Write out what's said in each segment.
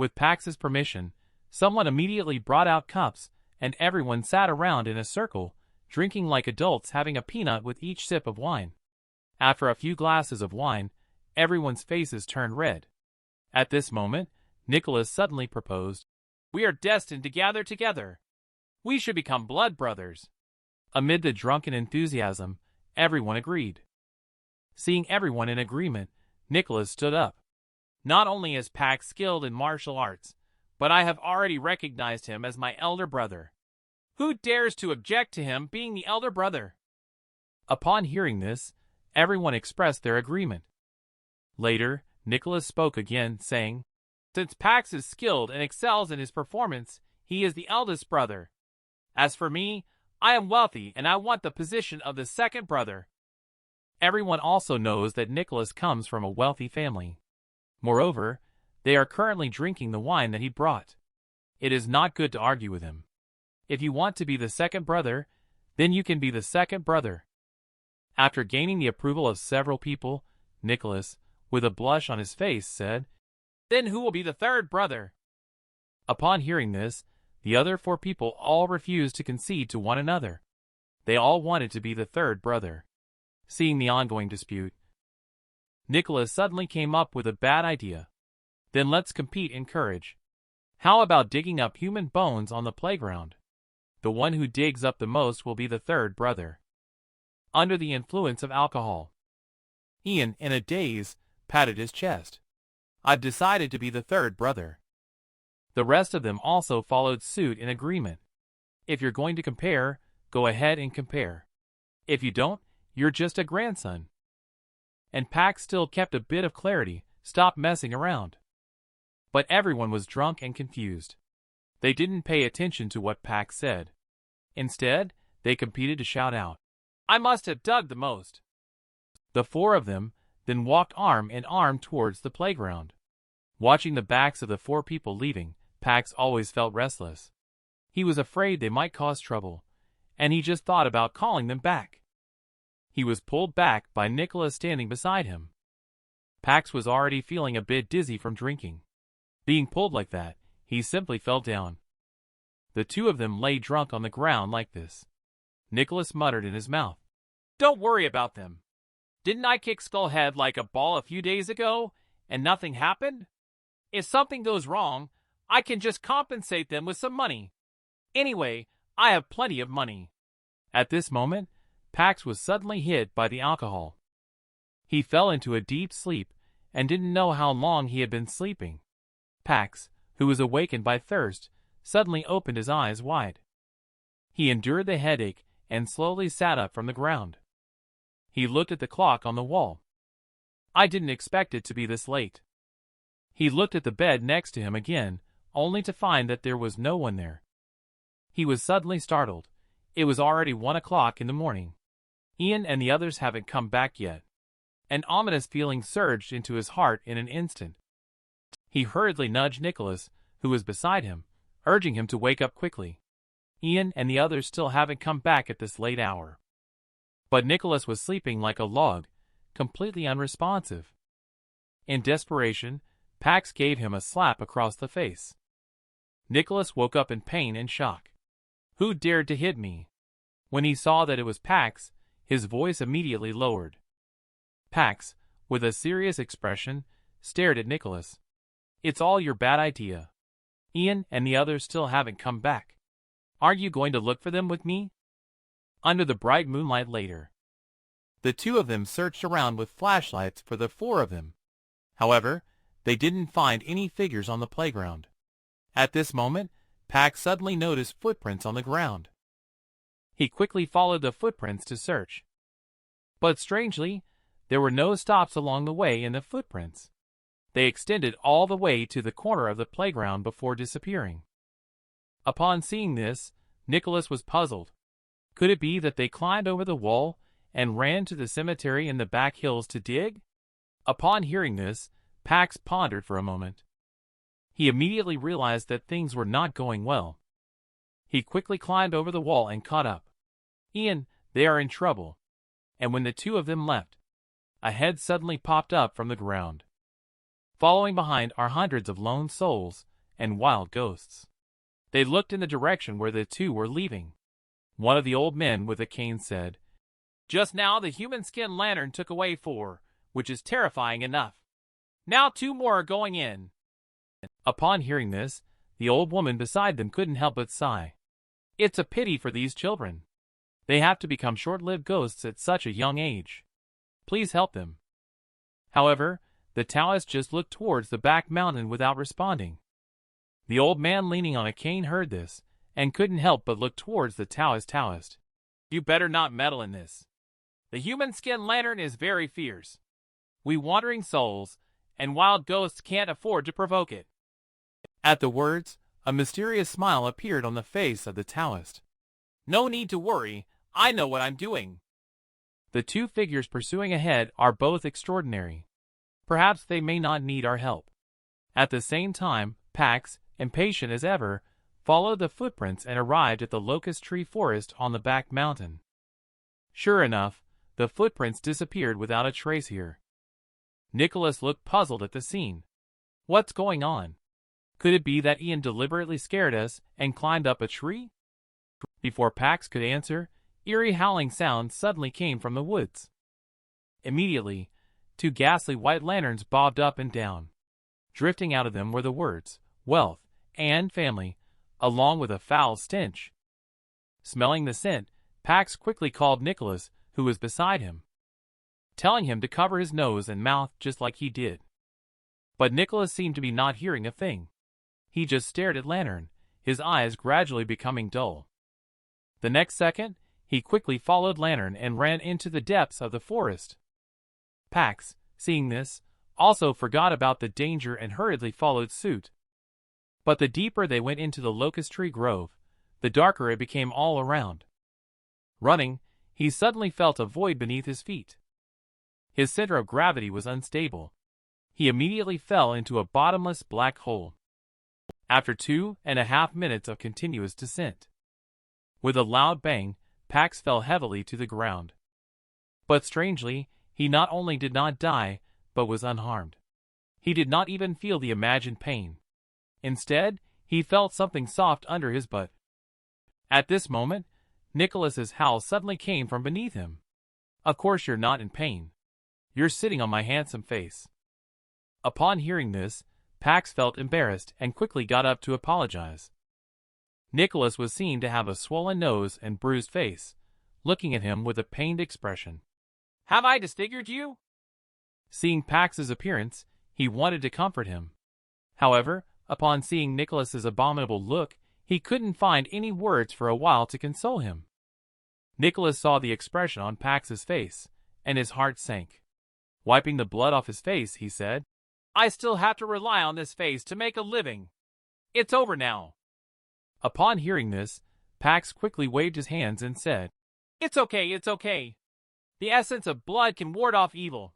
With Pax's permission, someone immediately brought out cups, and everyone sat around in a circle, drinking like adults having a peanut with each sip of wine. After a few glasses of wine, everyone's faces turned red. At this moment, Nicholas suddenly proposed, "We are destined to gather together. We should become blood brothers." Amid the drunken enthusiasm, everyone agreed. Seeing everyone in agreement, Nicholas stood up. "Not only is Pax skilled in martial arts, but I have already recognized him as my elder brother. Who dares to object to him being the elder brother?" Upon hearing this, everyone expressed their agreement. Later, Nicholas spoke again, saying, "Since Pax is skilled and excels in his performance, he is the eldest brother. As for me, I am wealthy and I want the position of the second brother." Everyone also knows that Nicholas comes from a wealthy family. Moreover, they are currently drinking the wine that he brought. It is not good to argue with him. If you want to be the second brother, then you can be the second brother. After gaining the approval of several people, Nicholas, with a blush on his face, said, "Then who will be the third brother?" Upon hearing this, the other 4 people all refused to concede to one another. They all wanted to be the third brother. Seeing the ongoing dispute, Nicholas suddenly came up with a bad idea. "Then let's compete in courage. How about digging up human bones on the playground? The one who digs up the most will be the third brother." Under the influence of alcohol, Ian, in a daze, patted his chest. "I've decided to be the third brother." The rest of them also followed suit in agreement. If you're going to compare, go ahead and compare. If you don't, you're just a grandson. And Pax still kept a bit of clarity, "Stop messing around." But everyone was drunk and confused. They didn't pay attention to what Pax said. Instead, they competed to shout out, "I must have dug the most." The 4 of them then walked arm in arm towards the playground. Watching the backs of the 4 people leaving, Pax always felt restless. He was afraid they might cause trouble, and he just thought about calling them back. He was pulled back by Nicholas standing beside him. Pax was already feeling a bit dizzy from drinking. Being pulled like that, he simply fell down. The 2 of them lay drunk on the ground like this. Nicholas muttered in his mouth, "Don't worry about them. Didn't I kick Skullhead like a ball a few days ago, and nothing happened? If something goes wrong, I can just compensate them with some money. Anyway, I have plenty of money." At this moment, Pax was suddenly hit by the alcohol. He fell into a deep sleep and didn't know how long he had been sleeping. Pax, who was awakened by thirst, suddenly opened his eyes wide. He endured the headache and slowly sat up from the ground. He looked at the clock on the wall. "I didn't expect it to be this late." He looked at the bed next to him again, only to find that there was no one there. He was suddenly startled. It was already 1 o'clock in the morning. Ian and the others haven't come back yet. An ominous feeling surged into his heart in an instant. He hurriedly nudged Nicholas, who was beside him, urging him to wake up quickly. Ian and the others still haven't come back at this late hour. But Nicholas was sleeping like a log, completely unresponsive. In desperation, Pax gave him a slap across the face. Nicholas woke up in pain and shock. "Who dared to hit me?" When he saw that it was Pax, his voice immediately lowered. Pax, with a serious expression, stared at Nicholas. "It's all your bad idea. Ian and the others still haven't come back. Aren't you going to look for them with me?" Under the bright moonlight later, the 2 of them searched around with flashlights for the 4 of them. However, they didn't find any figures on the playground. At this moment, Pax suddenly noticed footprints on the ground. He quickly followed the footprints to search. But strangely, there were no stops along the way in the footprints. They extended all the way to the corner of the playground before disappearing. Upon seeing this, Nicholas was puzzled. Could it be that they climbed over the wall and ran to the cemetery in the back hills to dig? Upon hearing this, Pax pondered for a moment. He immediately realized that things were not going well. He quickly climbed over the wall and caught up. "Ian, they are in trouble." And when the 2 of them left, a head suddenly popped up from the ground. Following behind are hundreds of lone souls and wild ghosts. They looked in the direction where the two were leaving. One of the old men with a cane said, "Just now the human skin lantern took away 4, which is terrifying enough. Now 2 more are going in." Upon hearing this, the old woman beside them couldn't help but sigh. It's a pity for these children. They have to become short-lived ghosts at such a young age. Please help them. However, the Taoist just looked towards the back mountain without responding. The old man leaning on a cane heard this, and couldn't help but look towards the Taoist. "You better not meddle in this. The human skin lantern is very fierce. We wandering souls and wild ghosts can't afford to provoke it." At the words, a mysterious smile appeared on the face of the Taoist. "No need to worry, I know what I'm doing." The two figures pursuing ahead are both extraordinary. Perhaps they may not need our help. At the same time, Pax, impatient as ever, followed the footprints and arrived at the locust tree forest on the back mountain. Sure enough, the footprints disappeared without a trace here. Nicholas looked puzzled at the scene. What's going on? Could it be that Ian deliberately scared us and climbed up a tree? Before Pax could answer, eerie howling sounds suddenly came from the woods. Immediately, 2 ghastly white lanterns bobbed up and down. Drifting out of them were the words, "Wealth," and "Family," along with a foul stench. Smelling the scent, Pax quickly called Nicholas, who was beside him, telling him to cover his nose and mouth just like he did. But Nicholas seemed to be not hearing a thing. He just stared at Lantern, his eyes gradually becoming dull. The next second, he quickly followed Lantern and ran into the depths of the forest. Pax, seeing this, also forgot about the danger and hurriedly followed suit. But the deeper they went into the locust tree grove, the darker it became all around. Running, he suddenly felt a void beneath his feet. His center of gravity was unstable. He immediately fell into a bottomless black hole. After 2.5 minutes of continuous descent, with a loud bang, Pax fell heavily to the ground. But strangely, he not only did not die, but was unharmed. He did not even feel the imagined pain. Instead, he felt something soft under his butt. At this moment, Nicholas's howl suddenly came from beneath him. "Of course you're not in pain. You're sitting on my handsome face." Upon hearing this, Pax felt embarrassed and quickly got up to apologize. Nicholas was seen to have a swollen nose and bruised face, looking at him with a pained expression. "Have I disfigured you?" Seeing Pax's appearance, he wanted to comfort him. However, upon seeing Nicholas's abominable look, he couldn't find any words for a while to console him. Nicholas saw the expression on Pax's face, and his heart sank. Wiping the blood off his face, he said, "I still have to rely on this face to make a living. It's over now." Upon hearing this, Pax quickly waved his hands and said, "It's okay, it's okay. The essence of blood can ward off evil.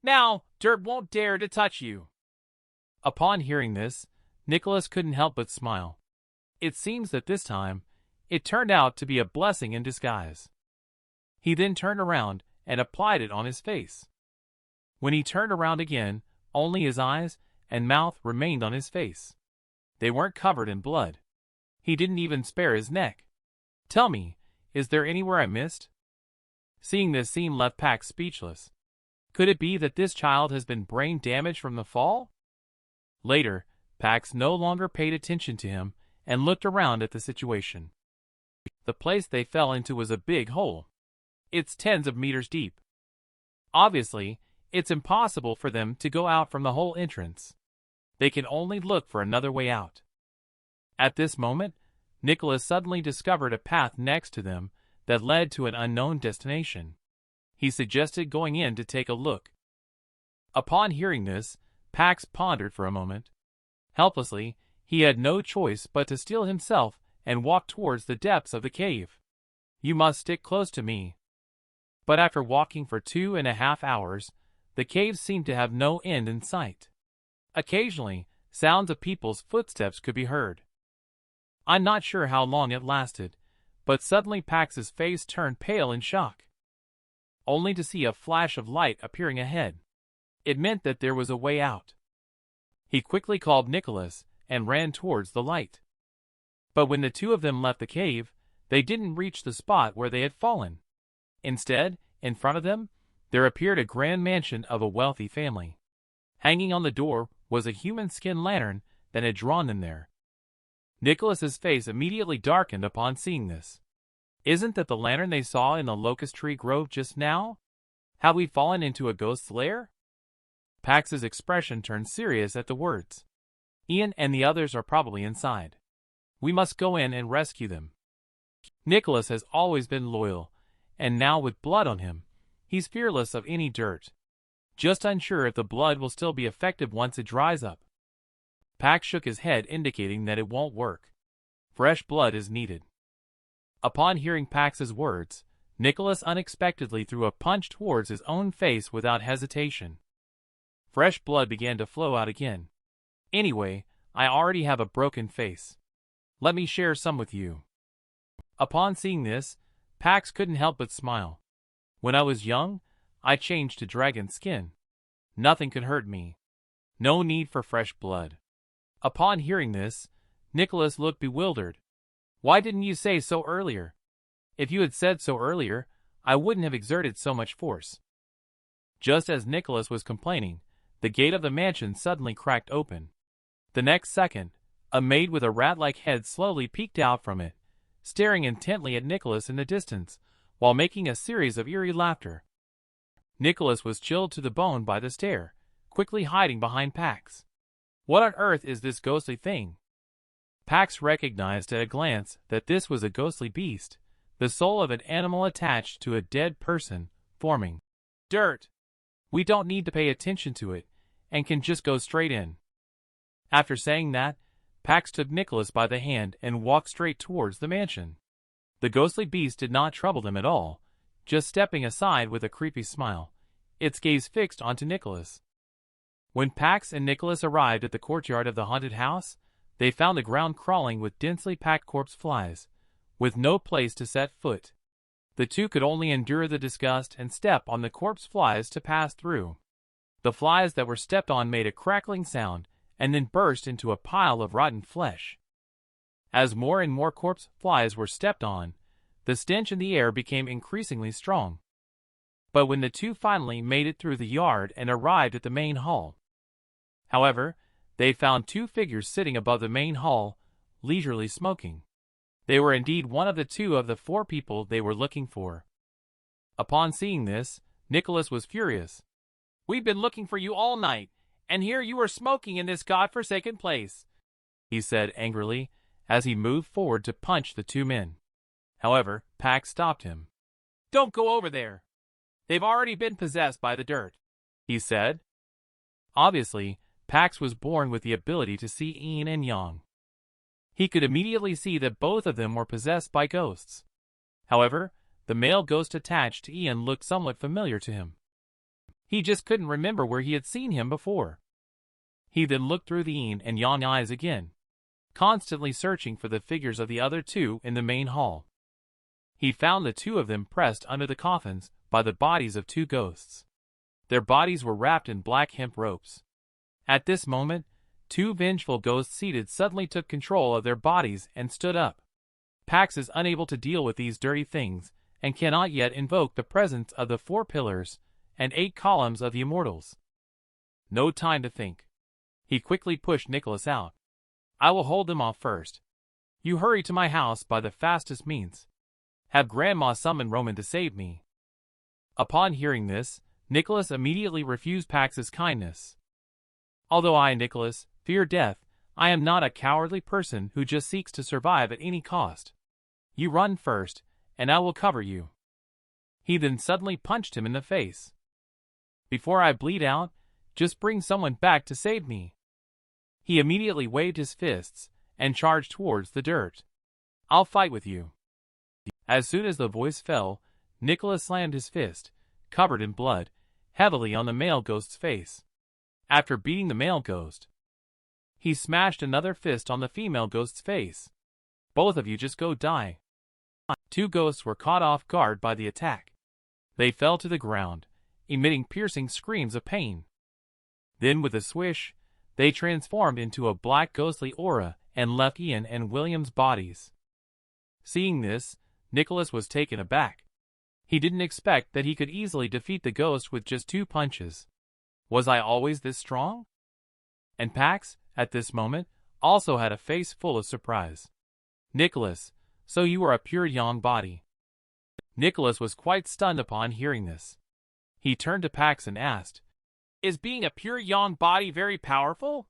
Now, dirt won't dare to touch you." Upon hearing this, Nicholas couldn't help but smile. It seems that this time, it turned out to be a blessing in disguise. He then turned around and applied it on his face. When he turned around again, only his eyes and mouth remained on his face. They weren't covered in blood. He didn't even spare his neck. "Tell me, is there anywhere I missed?" Seeing this scene left Pax speechless. Could it be that this child has been brain damaged from the fall? Later, Pax no longer paid attention to him and looked around at the situation. The place they fell into was a big hole. It's tens of meters deep. Obviously, it's impossible for them to go out from the hole entrance. They can only look for another way out. At this moment, Nicholas suddenly discovered a path next to them that led to an unknown destination. He suggested going in to take a look. Upon hearing this, Pax pondered for a moment. Helplessly, he had no choice but to steel himself and walk towards the depths of the cave. "You must stick close to me." But after walking for 2.5 hours, the cave seemed to have no end in sight. Occasionally, sounds of people's footsteps could be heard. I'm not sure how long it lasted, but suddenly Pax's face turned pale in shock, only to see a flash of light appearing ahead. It meant that there was a way out. He quickly called Nicholas and ran towards the light. But when the two of them left the cave, they didn't reach the spot where they had fallen. Instead, in front of them, there appeared a grand mansion of a wealthy family. Hanging on the door was a human skin lantern that had drawn them there. Nicholas's face immediately darkened upon seeing this. Isn't that the lantern they saw in the locust tree grove just now? Have we fallen into a ghost's lair? Pax's expression turned serious at the words. Ian and the others are probably inside. We must go in and rescue them. Nicholas has always been loyal, and now with blood on him, he's fearless of any dirt. Just unsure if the blood will still be effective once it dries up. Pax shook his head, indicating that it won't work. Fresh blood is needed. Upon hearing Pax's words, Nicholas unexpectedly threw a punch towards his own face without hesitation. Fresh blood began to flow out again. Anyway, I already have a broken face. Let me share some with you. Upon seeing this, Pax couldn't help but smile. When I was young, I changed to dragon skin. Nothing could hurt me. No need for fresh blood. Upon hearing this, Nicholas looked bewildered. Why didn't you say so earlier? If you had said so earlier, I wouldn't have exerted so much force. Just as Nicholas was complaining, the gate of the mansion suddenly cracked open. The next second, a maid with a rat-like head slowly peeked out from it, staring intently at Nicholas in the distance, while making a series of eerie laughter. Nicholas was chilled to the bone by the stare, quickly hiding behind Pax. What on earth is this ghostly thing? Pax recognized at a glance that this was a ghostly beast, the soul of an animal attached to a dead person, forming dirt. We don't need to pay attention to it, and can just go straight in. After saying that, Pax took Nicholas by the hand and walked straight towards the mansion. The ghostly beast did not trouble them at all, just stepping aside with a creepy smile, its gaze fixed onto Nicholas. When Pax and Nicholas arrived at the courtyard of the haunted house, they found the ground crawling with densely packed corpse flies, with no place to set foot. The two could only endure the disgust and step on the corpse flies to pass through. The flies that were stepped on made a crackling sound and then burst into a pile of rotten flesh. As more and more corpse flies were stepped on, the stench in the air became increasingly strong. But when the two finally made it through the yard and arrived at the main hall, however, they found two figures sitting above the main hall, leisurely smoking. They were indeed one of the two of the four people they were looking for. Upon seeing this, Nicholas was furious. We've been looking for you all night, and here you are smoking in this godforsaken place, he said angrily, as he moved forward to punch the two men. However, Pax stopped him. Don't go over there. They've already been possessed by the dirt, he said. Obviously, Pax was born with the ability to see yin and yang. He could immediately see that both of them were possessed by ghosts. However, the male ghost attached to Ian looked somewhat familiar to him. He just couldn't remember where he had seen him before. He then looked through the yin and yang eyes again, constantly searching for the figures of the other two in the main hall. He found the two of them pressed under the coffins by the bodies of two ghosts. Their bodies were wrapped in black hemp ropes. At this moment, two vengeful ghosts seated suddenly took control of their bodies and stood up. Pax is unable to deal with these dirty things and cannot yet invoke the presence of the 4 pillars and 8 columns of the immortals. No time to think. He quickly pushed Nicholas out. I will hold them off first. You hurry to my house by the fastest means. Have Grandma summon Roman to save me. Upon hearing this, Nicholas immediately refused Pax's kindness. Although I, Nicholas, fear death, I am not a cowardly person who just seeks to survive at any cost. You run first, and I will cover you. He then suddenly punched him in the face. Before I bleed out, just bring someone back to save me. He immediately waved his fists and charged towards the dirt. I'll fight with you. As soon as the voice fell, Nicholas slammed his fist, covered in blood, heavily on the male ghost's face. After beating the male ghost, he smashed another fist on the female ghost's face. Both of you just go die. 2 ghosts were caught off guard by the attack. They fell to the ground, emitting piercing screams of pain. Then with a swish, They transformed into a black ghostly aura and left Ian and William's bodies. Seeing this, Nicholas was taken aback. He didn't expect that he could easily defeat the ghost with just 2 punches. Was I always this strong? And Pax, at this moment, also had a face full of surprise. Nicholas, so you are a pure yang body. Nicholas was quite stunned upon hearing this. He turned to Pax and asked, "Is being a pure yang body very powerful?"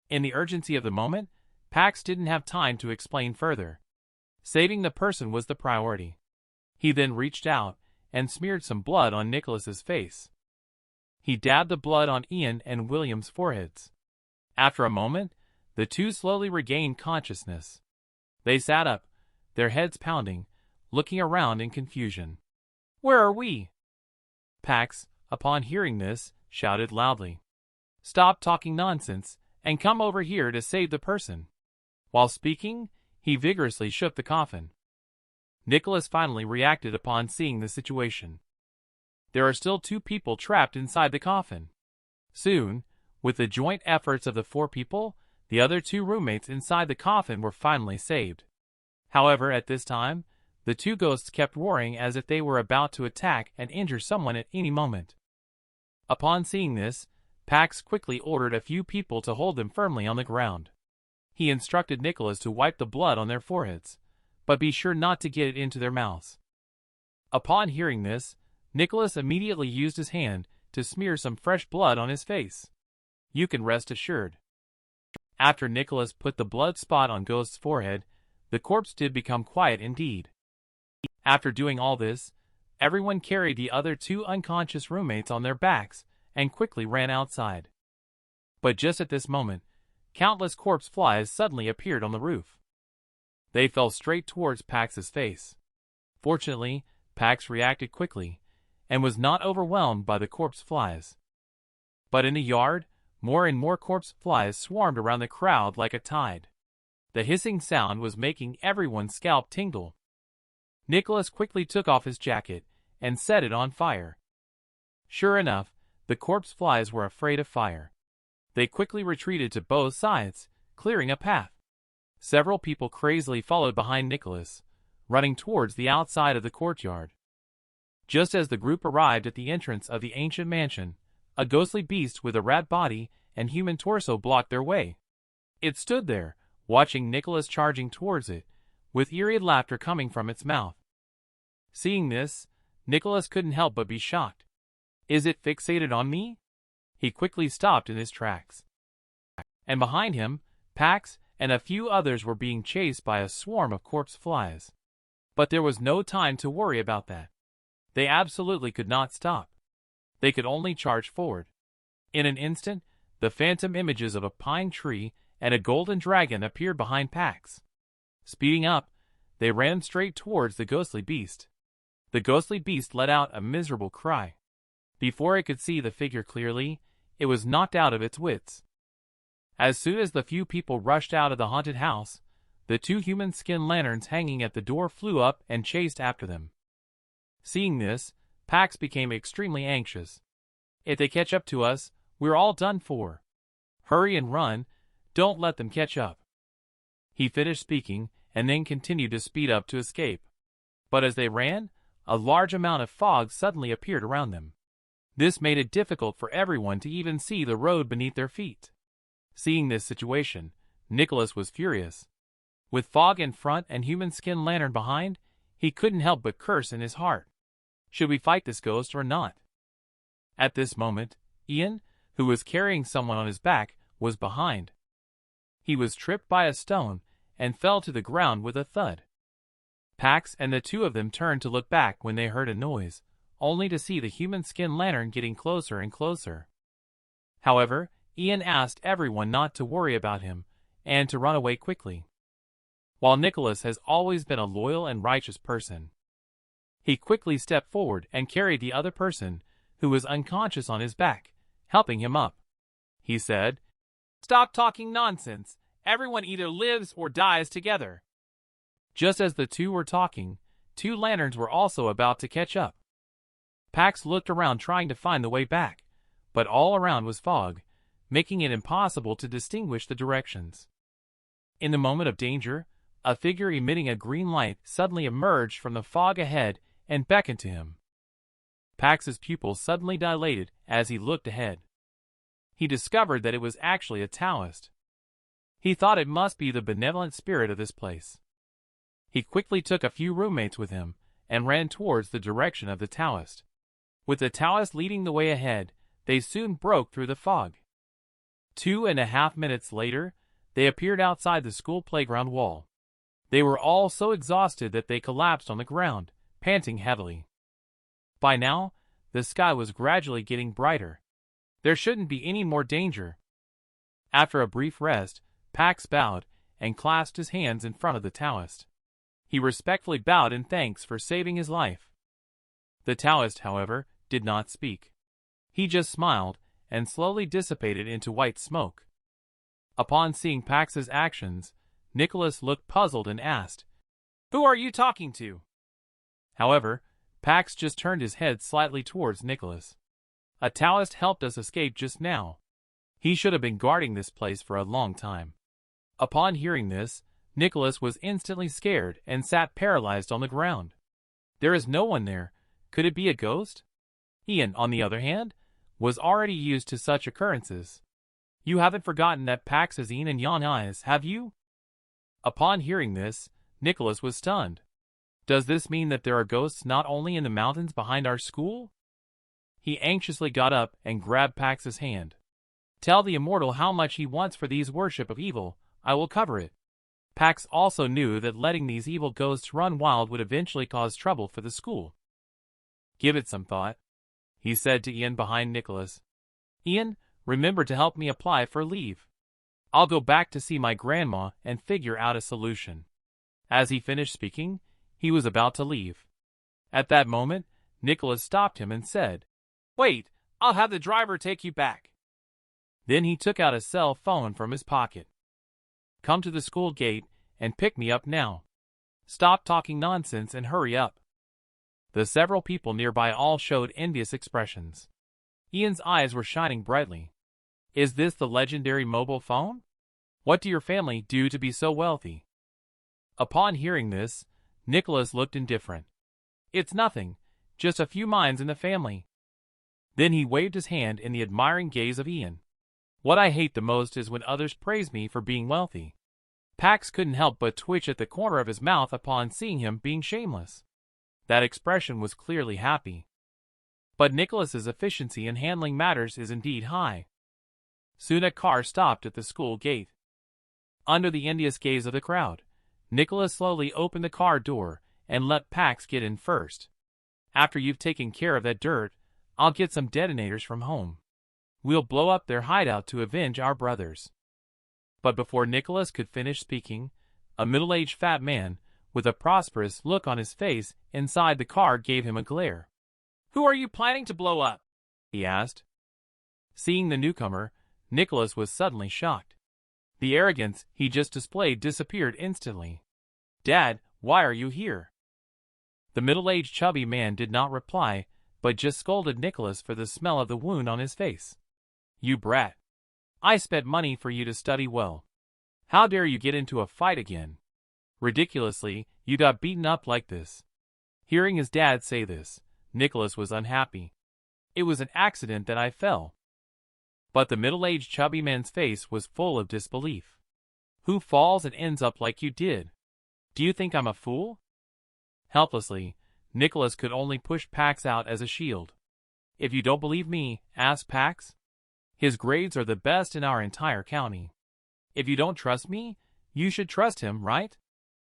In the urgency of the moment, Pax didn't have time to explain further. Saving the person was the priority. He then reached out and smeared some blood on Nicholas's face. He dabbed the blood on Ian and William's foreheads. After a moment, the two slowly regained consciousness. They sat up, their heads pounding, looking around in confusion. "Where are we?" Pax, upon hearing this, shouted loudly, "Stop talking nonsense, and come over here to save the person." While speaking, he vigorously shook the coffin. Nicholas finally reacted upon seeing the situation. There are still 2 people trapped inside the coffin. Soon, with the joint efforts of the 4 people, the other 2 roommates inside the coffin were finally saved. However, at this time, the 2 ghosts kept roaring as if they were about to attack and injure someone at any moment. Upon seeing this, Pax quickly ordered a few people to hold them firmly on the ground. He instructed Nicholas to wipe the blood on their foreheads, but be sure not to get it into their mouths. Upon hearing this, Nicholas immediately used his hand to smear some fresh blood on his face. You can rest assured. After Nicholas put the blood spot on Ghost's forehead, the corpse did become quiet indeed. After doing all this, everyone carried the other 2 unconscious roommates on their backs and quickly ran outside. But just at this moment, countless corpse flies suddenly appeared on the roof. They fell straight towards Pax's face. Fortunately, Pax reacted quickly and was not overwhelmed by the corpse flies. But in the yard, more and more corpse flies swarmed around the crowd like a tide. The hissing sound was making everyone's scalp tingle. Nicholas quickly took off his jacket and set it on fire. Sure enough, the corpse flies were afraid of fire. They quickly retreated to both sides, clearing a path. Several people crazily followed behind Nicholas, running towards the outside of the courtyard. Just as the group arrived at the entrance of the ancient mansion, a ghostly beast with a rat body and human torso blocked their way. It stood there, watching Nicholas charging towards it, with eerie laughter coming from its mouth. Seeing this, Nicholas couldn't help but be shocked. Is it fixated on me? He quickly stopped in his tracks. And behind him, Pax and a few others were being chased by a swarm of corpse flies. But there was no time to worry about that. They absolutely could not stop. They could only charge forward. In an instant, the phantom images of a pine tree and a golden dragon appeared behind Pax. Speeding up, they ran straight towards the ghostly beast. The ghostly beast let out a miserable cry. Before it could see the figure clearly, it was knocked out of its wits. As soon as the few people rushed out of the haunted house, the 2 human skin lanterns hanging at the door flew up and chased after them. Seeing this, Pax became extremely anxious. If they catch up to us, we're all done for. Hurry and run, don't let them catch up. He finished speaking and then continued to speed up to escape. But as they ran, a large amount of fog suddenly appeared around them. This made it difficult for everyone to even see the road beneath their feet. Seeing this situation, Nicholas was furious. With fog in front and human skin lantern behind, he couldn't help but curse in his heart. Should we fight this ghost or not? At this moment, Ian, who was carrying someone on his back, was behind. He was tripped by a stone and fell to the ground with a thud. Pax and the 2 of them turned to look back when they heard a noise, only to see the human skin lantern getting closer and closer. However, Ian asked everyone not to worry about him and to run away quickly. While Nicholas has always been a loyal and righteous person, he quickly stepped forward and carried the other person, who was unconscious on his back, helping him up. He said, "Stop talking nonsense. Everyone either lives or dies together." Just as the 2 were talking, 2 lanterns were also about to catch up. Pax looked around trying to find the way back, but all around was fog. making it impossible to distinguish the directions. In the moment of danger, a figure emitting a green light suddenly emerged from the fog ahead and beckoned to him. Pax's pupils suddenly dilated as he looked ahead. He discovered that it was actually a Taoist. He thought it must be the benevolent spirit of this place. He quickly took a few roommates with him and ran towards the direction of the Taoist. With the Taoist leading the way ahead, they soon broke through the fog. 2.5 minutes later, they appeared outside the school playground wall. They were all so exhausted that they collapsed on the ground, panting heavily. By now, the sky was gradually getting brighter. There shouldn't be any more danger. After a brief rest, Pax bowed and clasped his hands in front of the Taoist. He respectfully bowed in thanks for saving his life. The Taoist, however, did not speak. He just smiled and slowly dissipated into white smoke. Upon seeing Pax's actions, Nicholas looked puzzled and asked, "Who are you talking to?" However, Pax just turned his head slightly towards Nicholas. "A Taoist helped us escape just now. He should have been guarding this place for a long time." Upon hearing this, Nicholas was instantly scared and sat paralyzed on the ground. There is no one there. Could it be a ghost? Ian, on the other hand, was already used to such occurrences. "You haven't forgotten that Pax has yin and yang eyes, have you?" Upon hearing this, Nicholas was stunned. Does this mean that there are ghosts not only in the mountains behind our school? He anxiously got up and grabbed Pax's hand. "Tell the immortal how much he wants for these worship of evil. I will cover it." Pax also knew that letting these evil ghosts run wild would eventually cause trouble for the school. "Give it some thought," he said to Ian behind Nicholas. "Ian, remember to help me apply for leave. I'll go back to see my grandma and figure out a solution." As he finished speaking, he was about to leave. At that moment, Nicholas stopped him and said, "Wait, I'll have the driver take you back." Then he took out a cell phone from his pocket. "Come to the school gate and pick me up now. Stop talking nonsense and hurry up." The several people nearby all showed envious expressions. Ian's eyes were shining brightly. "Is this the legendary mobile phone? What do your family do to be so wealthy?" Upon hearing this, Nicholas looked indifferent. "It's nothing, just a few mines in the family." Then he waved his hand in the admiring gaze of Ian. "What I hate the most is when others praise me for being wealthy." Pax couldn't help but twitch at the corner of his mouth upon seeing him being shameless. That expression was clearly happy. But Nicholas's efficiency in handling matters is indeed high. Soon a car stopped at the school gate. Under the envious gaze of the crowd, Nicholas slowly opened the car door and let Pax get in first. "After you've taken care of that dirt, I'll get some detonators from home. We'll blow up their hideout to avenge our brothers." But before Nicholas could finish speaking, a middle-aged fat man, with a prosperous look on his face inside the car, gave him a glare. "Who are you planning to blow up?" he asked. Seeing the newcomer, Nicholas was suddenly shocked. The arrogance he just displayed disappeared instantly. "Dad, why are you here?" The middle-aged chubby man did not reply, but just scolded Nicholas for the smell of the wound on his face. "You brat. I spent money for you to study well. How dare you get into a fight again? Ridiculously, you got beaten up like this." Hearing his dad say this, Nicholas was unhappy. "It was an accident that I fell." But the middle-aged chubby man's face was full of disbelief. "Who falls and ends up like you did? Do you think I'm a fool?" Helplessly, Nicholas could only push Pax out as a shield. "If you don't believe me, ask Pax. His grades are the best in our entire county. If you don't trust me, you should trust him, right?"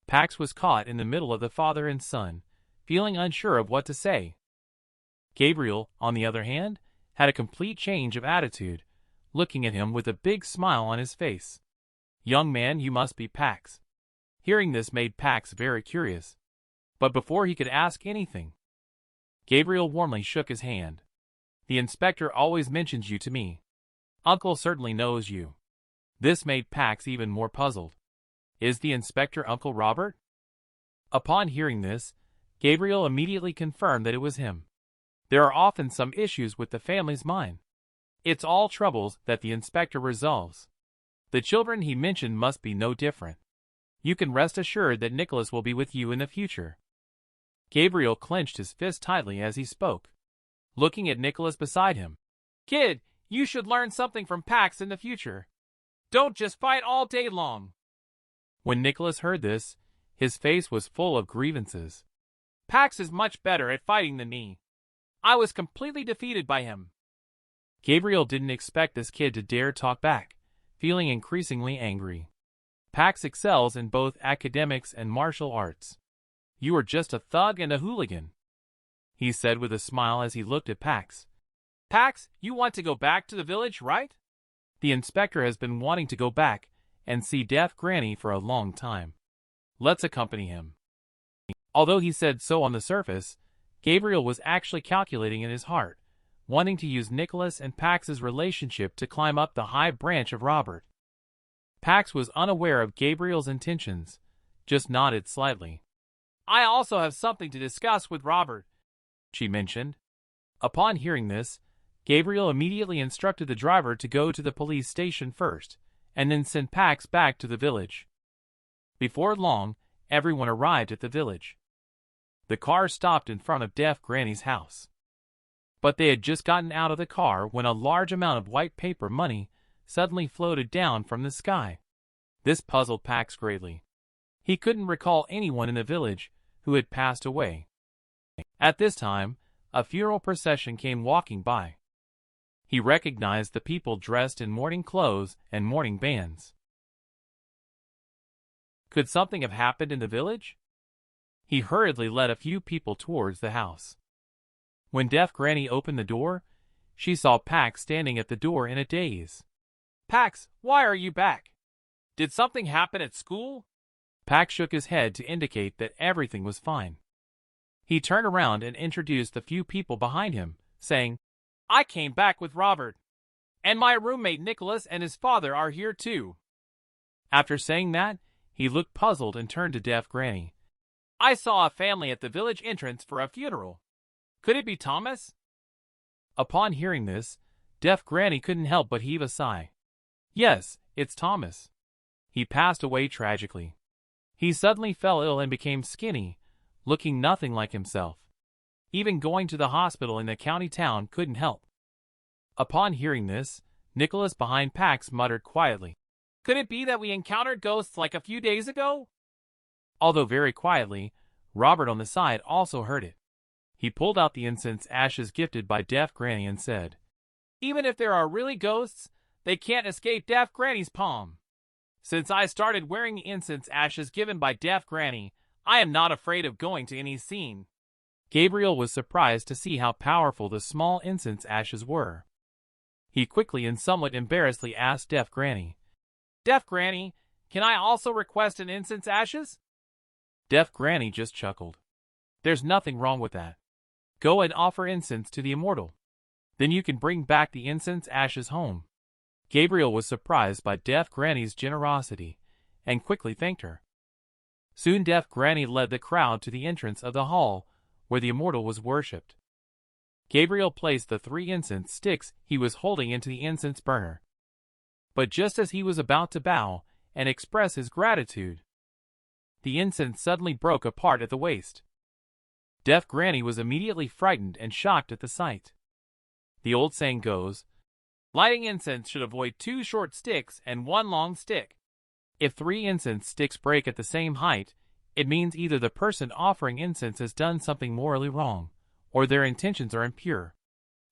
Pax was caught in the middle of the father and son, feeling unsure of what to say. Gabriel, on the other hand, had a complete change of attitude, looking at him with a big smile on his face. "Young man, you must be Pax." Hearing this made Pax very curious. But before he could ask anything, Gabriel warmly shook his hand. "The inspector always mentions you to me. Uncle certainly knows you." This made Pax even more puzzled. "Is the inspector Uncle Robert?" Upon hearing this, Gabriel immediately confirmed that it was him. There are often some issues with the family's mine. It's all troubles that the inspector resolves. The children he mentioned must be no different. You can rest assured that Nicholas will be with you in the future. Gabriel clenched his fist tightly as he spoke, looking at Nicholas beside him. Kid, you should learn something from Pax in the future. Don't just fight all day long. When Nicholas heard this, his face was full of grievances. Pax is much better at fighting than me. I was completely defeated by him. Gabriel didn't expect this kid to dare talk back, feeling increasingly angry. Pax excels in both academics and martial arts. You are just a thug and a hooligan, he said with a smile as he looked at Pax. Pax, you want to go back to the village, right? The inspector has been wanting to go back and see Deaf Granny for a long time. Let's accompany him. Although he said so on the surface, Gabriel was actually calculating in his heart, wanting to use Nicholas and Pax's relationship to climb up the high branch of Robert. Pax was unaware of Gabriel's intentions, just nodded slightly. I also have something to discuss with Robert, she mentioned. Upon hearing this, Gabriel immediately instructed the driver to go to the police station first, and then send Pax back to the village. Before long, everyone arrived at the village. The car stopped in front of Deaf Granny's house. But they had just gotten out of the car when a large amount of white paper money suddenly floated down from the sky. This puzzled Pax greatly. He couldn't recall anyone in the village who had passed away. At this time, a funeral procession came walking by. He recognized the people dressed in mourning clothes and mourning bands. Could something have happened in the village? He hurriedly led a few people towards the house. When Deaf Granny opened the door, she saw Pax standing at the door in a daze. Pax, why are you back? Did something happen at school? Pax shook his head to indicate that everything was fine. He turned around and introduced the few people behind him, saying, I came back with Robert. And my roommate Nicholas and his father are here too. After saying that, he looked puzzled and turned to Deaf Granny. I saw a family at the village entrance for a funeral. Could it be Thomas? Upon hearing this, Deaf Granny couldn't help but heave a sigh. Yes, it's Thomas. He passed away tragically. He suddenly fell ill and became skinny, looking nothing like himself. Even going to the hospital in the county town couldn't help. Upon hearing this, Nicholas behind Pax muttered quietly, Could it be that we encountered ghosts like a few days ago? Although very quietly, Robert on the side also heard it. He pulled out the incense ashes gifted by Deaf Granny and said, Even if there are really ghosts, they can't escape Deaf Granny's palm. Since I started wearing the incense ashes given by Deaf Granny, I am not afraid of going to any scene. Gabriel was surprised to see how powerful the small incense ashes were. He quickly and somewhat embarrassedly asked Deaf Granny, Deaf Granny, can I also request an incense ashes? Deaf Granny just chuckled. There's nothing wrong with that. Go and offer incense to the immortal. Then you can bring back the incense ashes home. Gabriel was surprised by Deaf Granny's generosity, and quickly thanked her. Soon Deaf Granny led the crowd to the entrance of the hall where the immortal was worshipped. Gabriel placed the 3 incense sticks he was holding into the incense burner. But just as he was about to bow and express his gratitude, the incense suddenly broke apart at the waist. Deaf Granny was immediately frightened and shocked at the sight. The old saying goes, lighting incense should avoid 2 short sticks and 1 long stick. If 3 incense sticks break at the same height, it means either the person offering incense has done something morally wrong, or their intentions are impure.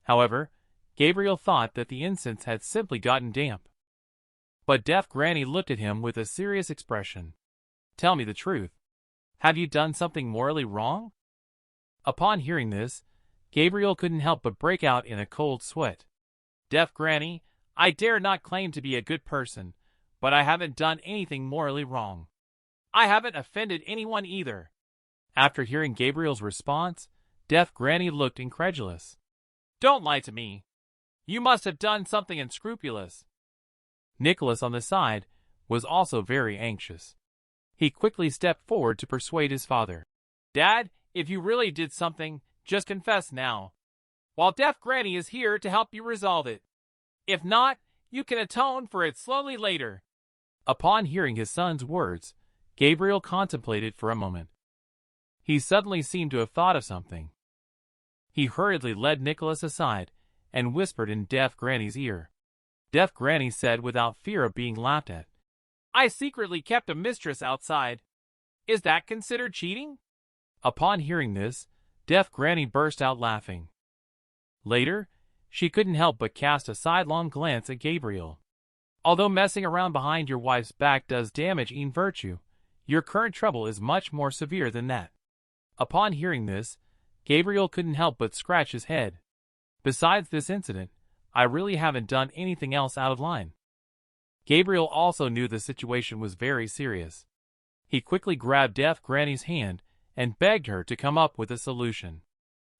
However, Gabriel thought that the incense had simply gotten damp. But Deaf Granny looked at him with a serious expression. Tell me the truth. Have you done something morally wrong? Upon hearing this, Gabriel couldn't help but break out in a cold sweat. Deaf Granny, I dare not claim to be a good person, but I haven't done anything morally wrong. I haven't offended anyone either. After hearing Gabriel's response, Deaf Granny looked incredulous. Don't lie to me. You must have done something unscrupulous. Nicholas on the side was also very anxious. He quickly stepped forward to persuade his father. Dad, if you really did something, just confess now. While Deaf Granny is here to help you resolve it. If not, you can atone for it slowly later. Upon hearing his son's words, Gabriel contemplated for a moment. He suddenly seemed to have thought of something. He hurriedly led Nicholas aside and whispered in Deaf Granny's ear. Deaf Granny said without fear of being laughed at, "I secretly kept a mistress outside. Is that considered cheating?" Upon hearing this, Deaf Granny burst out laughing. Later, she couldn't help but cast a sidelong glance at Gabriel. Although messing around behind your wife's back does damage in virtue, your current trouble is much more severe than that. Upon hearing this, Gabriel couldn't help but scratch his head. Besides this incident, I really haven't done anything else out of line. Gabriel also knew the situation was very serious. He quickly grabbed Deaf Granny's hand and begged her to come up with a solution.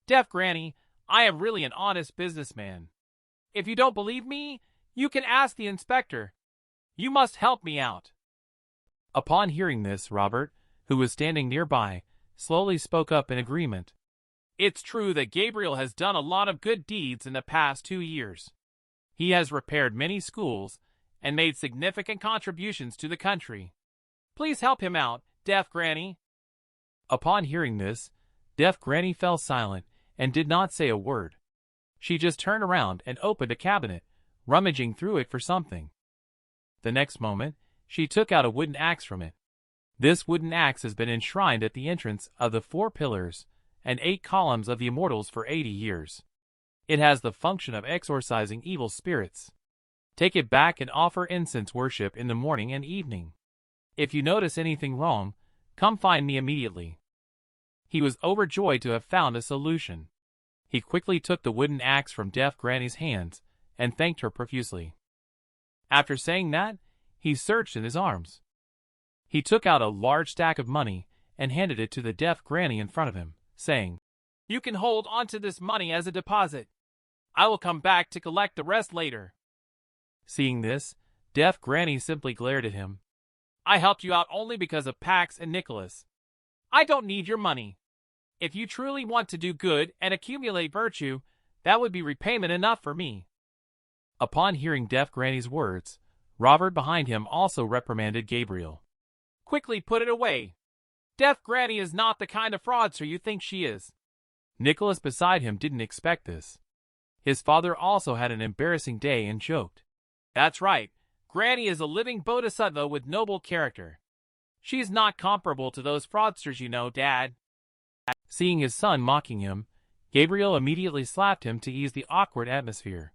"Deaf Granny, I am really an honest businessman. If you don't believe me, you can ask the inspector. You must help me out." Upon hearing this, Robert, who was standing nearby, slowly spoke up in agreement. "It's true that Gabriel has done a lot of good deeds in the past 2 years. He has repaired many schools and made significant contributions to the country. Please help him out, Deaf Granny." Upon hearing this, Deaf Granny fell silent and did not say a word. She just turned around and opened a cabinet, rummaging through it for something. The next moment, she took out a wooden axe from it. This wooden axe has been enshrined at the entrance of the 4 pillars and 8 columns of the immortals for 80 years. It has the function of exorcising evil spirits. Take it back and offer incense worship in the morning and evening. If you notice anything wrong, come find me immediately." He was overjoyed to have found a solution. He quickly took the wooden axe from Deaf Granny's hands and thanked her profusely. After saying that, he searched in his arms. He took out a large stack of money and handed it to the Deaf Granny in front of him, saying, "You can hold onto this money as a deposit. I will come back to collect the rest later." Seeing this, Deaf Granny simply glared at him. "I helped you out only because of Pax and Nicholas. I don't need your money. If you truly want to do good and accumulate virtue, that would be repayment enough for me." Upon hearing Deaf Granny's words, Robert behind him also reprimanded Gabriel. "Quickly put it away. Deaf Granny is not the kind of fraudster you think she is." Nicholas beside him didn't expect this. His father also had an embarrassing day and joked, "That's right. Granny is a living bodhisattva with noble character. She's not comparable to those fraudsters you know, Dad." Seeing his son mocking him, Gabriel immediately slapped him to ease the awkward atmosphere.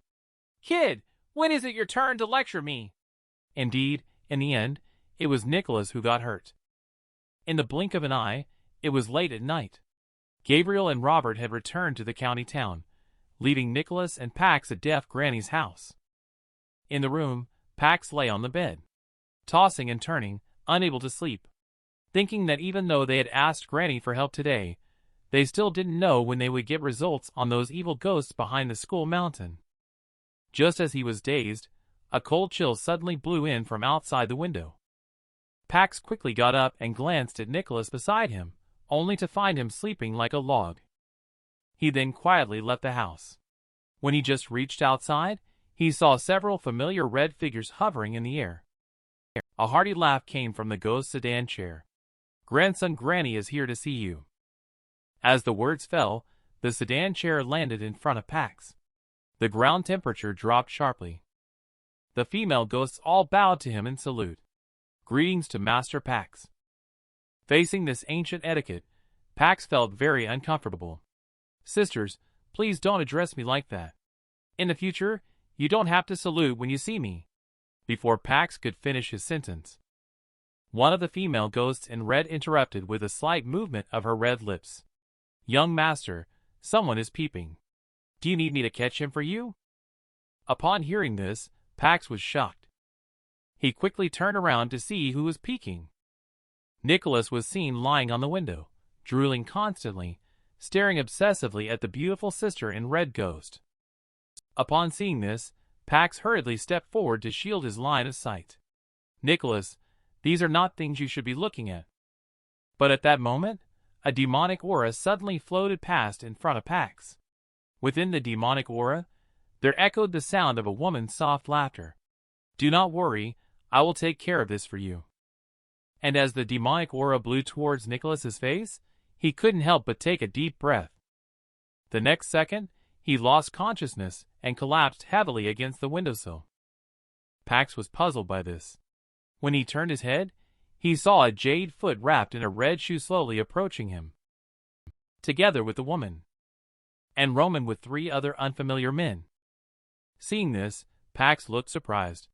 "Kid, when is it your turn to lecture me?" Indeed, in the end, it was Nicholas who got hurt. In the blink of an eye, it was late at night. Gabriel and Robert had returned to the county town, leaving Nicholas and Pax at Deaf Granny's house. In the room, Pax lay on the bed, tossing and turning, unable to sleep, thinking that even though they had asked Granny for help today, they still didn't know when they would get results on those evil ghosts behind the school mountain. Just as he was dazed, a cold chill suddenly blew in from outside the window. Pax quickly got up and glanced at Nicholas beside him, only to find him sleeping like a log. He then quietly left the house. When he just reached outside, he saw several familiar red figures hovering in the air. A hearty laugh came from the ghost sedan chair. "Grandson, Granny is here to see you." As the words fell, the sedan chair landed in front of Pax. The ground temperature dropped sharply. The female ghosts all bowed to him in salute. "Greetings to Master Pax." Facing this ancient etiquette, Pax felt very uncomfortable. "Sisters, please don't address me like that. In the future, you don't have to salute when you see me." Before Pax could finish his sentence, one of the female ghosts in red interrupted with a slight movement of her red lips. "Young master, someone is peeping. Do you need me to catch him for you?" Upon hearing this, Pax was shocked. He quickly turned around to see who was peeking. Nicholas was seen lying on the window, drooling constantly, staring obsessively at the beautiful sister in red ghost. Upon seeing this, Pax hurriedly stepped forward to shield his line of sight. "Nicholas, these are not things you should be looking at." But at that moment, a demonic aura suddenly floated past in front of Pax. Within the demonic aura, there echoed the sound of a woman's soft laughter. "Do not worry, I will take care of this for you." And as the demonic aura blew towards Nicholas's face, he couldn't help but take a deep breath. The next second, he lost consciousness and collapsed heavily against the windowsill. Pax was puzzled by this. When he turned his head, he saw a jade foot wrapped in a red shoe slowly approaching him, together with the woman, and Roman with 3 other unfamiliar men. Seeing this, Pax looked surprised.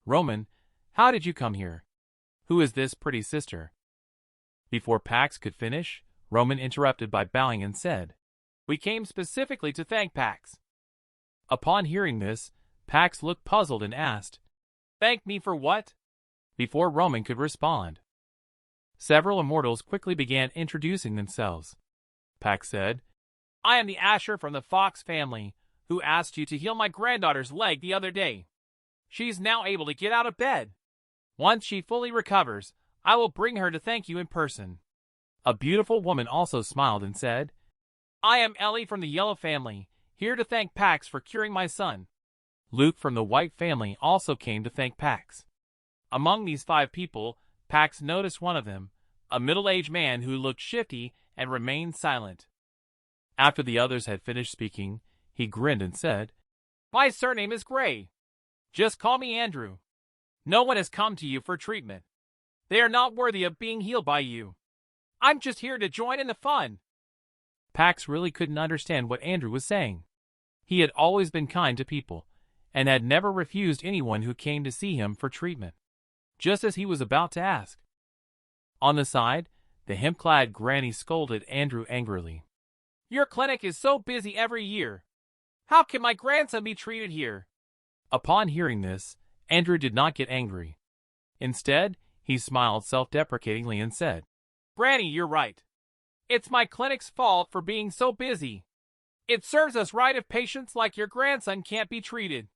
"Roman, how did you come here? Who is this pretty sister?" Before Pax could finish, Roman interrupted by bowing and said, "We came specifically to thank Pax." Upon hearing this, Pax looked puzzled and asked, "Thank me for what?" Before Roman could respond, several immortals quickly began introducing themselves. Pax said, "I am the Asher from the Fox family, who asked you to heal my granddaughter's leg the other day. She's now able to get out of bed. Once she fully recovers, I will bring her to thank you in person." A beautiful woman also smiled and said, "I am Ellie from the Yellow family, here to thank Pax for curing my son." Luke from the White family also came to thank Pax. Among these 5 people, Pax noticed one of them, a middle-aged man who looked shifty and remained silent. After the others had finished speaking, he grinned and said, "My surname is Gray. Just call me Andrew. No one has come to you for treatment. They are not worthy of being healed by you. I'm just here to join in the fun." Pax really couldn't understand what Andrew was saying. He had always been kind to people, and had never refused anyone who came to see him for treatment. Just as he was about to ask. On the side, the hemp-clad granny scolded Andrew angrily. "Your clinic is so busy every year. How can my grandson be treated here?" Upon hearing this, Andrew did not get angry. Instead, he smiled self-deprecatingly and said, "Granny, you're right. It's my clinic's fault for being so busy. It serves us right if patients like your grandson can't be treated."